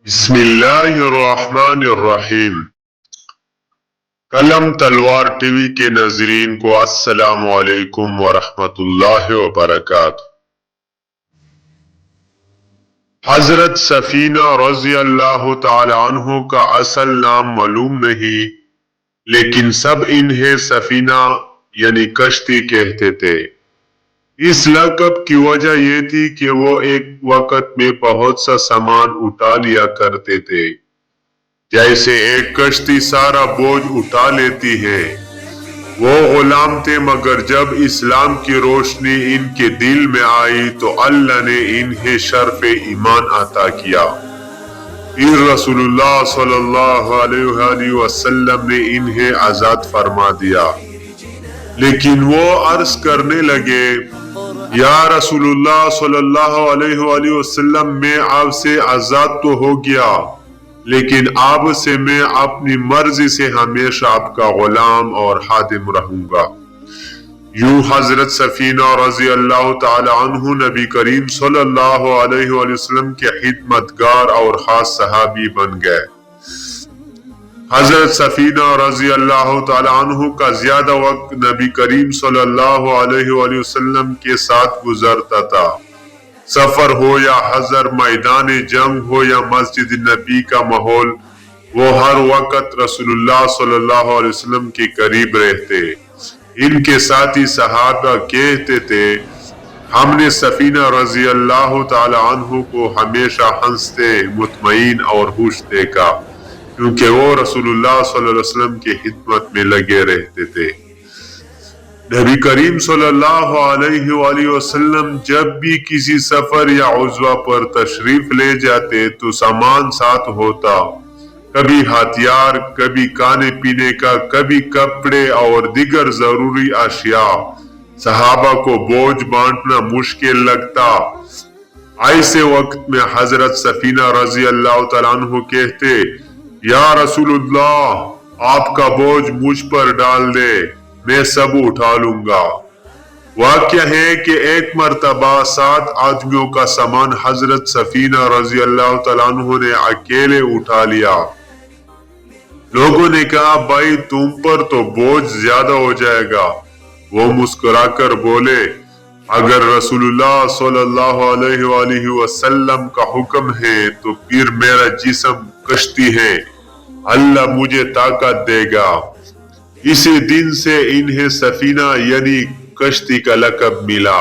बिस्मिल्लाहिर्रहमानिर्रहीम। कलम तलवार टीवी के नाज़रीन को अस्सलामु अलैकुम वरहमतुल्लाहि वबरकातुहू। हजरत सफीना रज़ी अल्लाह तआला अन्हु का असल नाम मालूम नहीं, लेकिन सब इन्हें सफीना यानी कश्ती कहते थे। इस लक़ब की वजह यह थी कि वो एक वक्त में बहुत सा सामान उठा लिया करते थे। जैसे एक कश्ती सारा बोझ उठा लेती है। वो गुलाम थे, मगर जब इस्लाम की रोशनी इनके दिल में आई तो अल्लाह ने इन्हें शर्फ़े ईमान अता किया। फिर रसूलुल्लाह सल्लल्लाहु अलैहि वसल्लम ने इन्हें आजाद फरमा दिया। लेकिन वो अर्ज करने लगे, या रसूलुल्लाह सल्लल्लाहु अलैहि वसल्लम, मैं आपसे आजाद तो हो गया, लेकिन आप से मैं अपनी मर्जी से हमेशा आपका गुलाम और खादिम रहूंगा। यूं हजरत सफीना रज़ी अल्लाह तआला अन्हु नबी करीम सल्लल्लाहु अलैहि वसल्लम के खिदमतगार और खास सहाबी बन गए। हजरत सफीना रज़ी अल्लाह तआला अन्हु का ज्यादा वक्त नबी करीम सल्लल्लाहु अलैहि वसल्लम के साथ गुजरता था। सफर हो या हजर, मैदान जंग हो या मस्जिद नबी का माहौल, वो हर वक्त रसूलुल्लाह सल्लल्लाहु अलैहि वसल्लम के करीब रहते। इनके साथी सहाबा कहते थे, हमने सफीना रज़ी अल्लाह तआला अन्हु को हमेशा हंसते, मुतमईन और खुश देखा, क्योंकि वो रसूलुल्लाह सल्लल्लाहु अलैहि वसल्लम की खिदमत में लगे रहते थे। नबी करीम सल्लल्लाहु अलैहि वसल्लम जब भी किसी सफर या उज़्वा पर तशरीफ ले जाते तो सामान साथ होता। कभी हथियार, कभी खाने पीने का, कभी कपड़े और दीगर जरूरी अशिया। सहाबा को बोझ बांटना मुश्किल लगता। ऐसे वक्त में हजरत सफीना रज़ी अल्लाह तआला अन्हु कहते, या रसूलुल्लाह, आपका बोझ मुझ पर डाल दे, मैं सब उठा लूंगा। वाक़या है कि एक मर्तबा 7 आदमियों का सामान हजरत सफीना रज़ी अल्लाह तआला अन्हु ने अकेले उठा लिया। लोगों ने कहा, भाई तुम पर तो बोझ ज्यादा हो जाएगा। वो मुस्कुराकर बोले, अगर रसूलुल्लाह सल्लल्लाहु अलैहि वसल्लम का हुक्म है तो फिर मेरा जिस्म कश्ती है, अल्लाह मुझे ताकत देगा। इसी दिन से इन्हें सफीना यानी कश्ती का लक़ब मिला।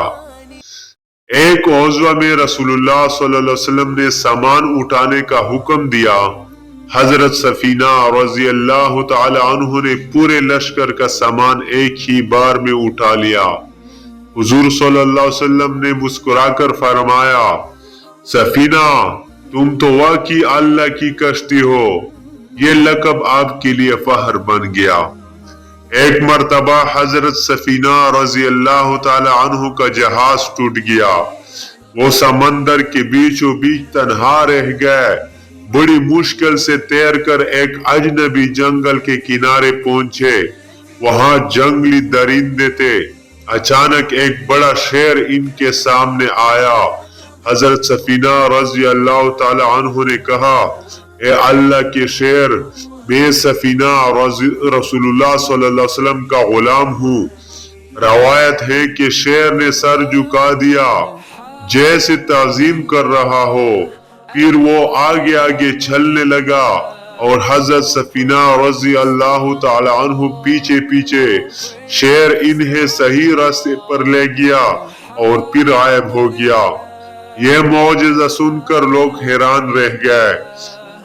एक उज़्वा में रसूलुल्लाह सल्लल्लाहु अलैहि वसल्लम ने सामान उठाने का हुक्म दिया। हजरत सफीना रज़ी अल्लाह तआला अन्हु ने पूरे लश्कर का सामान एक ही बार में उठा लिया। हुजूर सल्लल्लाहु अलैहि वसल्लम ने मुस्कुराकर फरमाया, सफीना, तुम तो वाकई अल्लाह की कश्ती हो। ये लक़ब आपके लिए फख्र बन गया। एक मर्तबा हजरत सफीना रज़ी अल्लाह तआला अन्हु का जहाज टूट गया। वो समंदर के बीचों बीच तन्हा रह गए। बड़ी मुश्किल से तैरकर एक अजनबी जंगल के किनारे पहुंचे। वहां जंगली दरिंदे थे। अचानक एक बड़ा शेर इनके सामने आया। हजरत सफीना रज़ी अल्लाह तआला अन्हु ने कहा, ए अल्लाह के शेर, मैं सफीना रसूलुल्लाह सल्लल्लाहु अलैहि वसल्लम का गुलाम हूँ। रवायत है कि शेर ने सर झुका दिया जैसे ताज़ीम कर रहा हो। फिर वो आगे आगे चलने लगा और हजरत सफीना रज़ी अल्लाह तआला अन्हु पीछे पीछे। शेर इन्हें सही रास्ते पर ले गया और फिर गायब हो गया। ये मौजज़ा सुनकर लोग हैरान रह गए।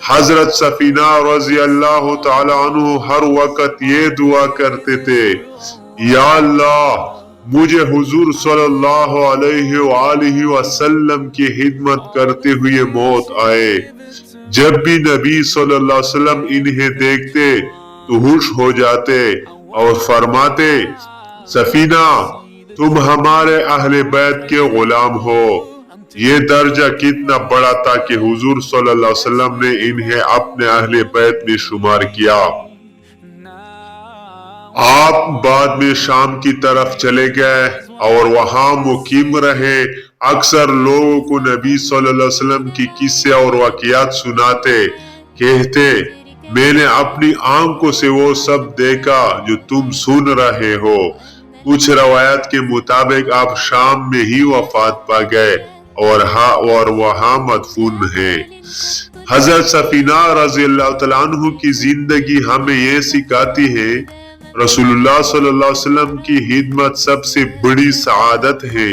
हजरत सफीना रज़ी अल्लाह तआला अन्हु हर वक्त ये दुआ करते थे, या अल्लाह, मुझे हुजूर सल्लल्लाहु अलैहि वसल्लम की खिदमत करते हुए मौत आए। जब भी नबी सल्लल्लाहु अलैहि वसल्लम इन्हें देखते तो खुश हो जाते और फरमाते, सफीना, तुम हमारे अहले बैत के गुलाम हो। ये दर्जा कितना बड़ा था कि हुजूर सल्लल्लाहु अलैहि वसल्लम ने इन्हें अपने अहले बैत में शुमार किया। आप बाद में शाम की तरफ चले गए और वहां मुकीम रहे। अक्सर लोगों को नबी सल्लल्लाहु अलैहि वसल्लम की किस्से और वाक़ियात सुनाते, कहते मैंने अपनी आंखों से वो सब देखा जो तुम सुन रहे हो। कुछ रवायत के मुताबिक आप शाम में ही वफात पा गए और वहां मदफून है। हजरत सफीना रज़ी अल्लाह तआला अन्हु की जिंदगी हमें ये सिखाती है रसूलुल्लाह सल्लल्लाहु अलैहि वसल्लम की हिदमत सबसे बड़ी सआदत है।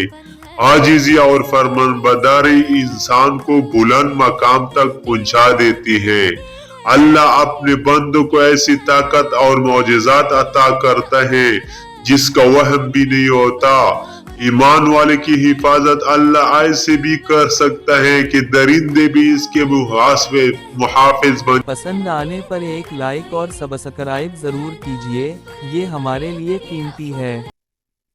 आजिज़ी और फरमानबरदारी इंसान को बुलंद मकाम तक पहुंचा देती है। अल्लाह अपने बंदों को ऐसी ताकत और मौजिज़ात अता करता है जिसका वहम भी नहीं होता। ईमान वाले की हिफाजत अल्लाह ऐसे भी कर सकता है कि दरिंदे भी इसके मुहाफिज बन। पसंद आने पर एक लाइक और सब्सक्राइब जरूर कीजिए, ये हमारे लिए कीमती है।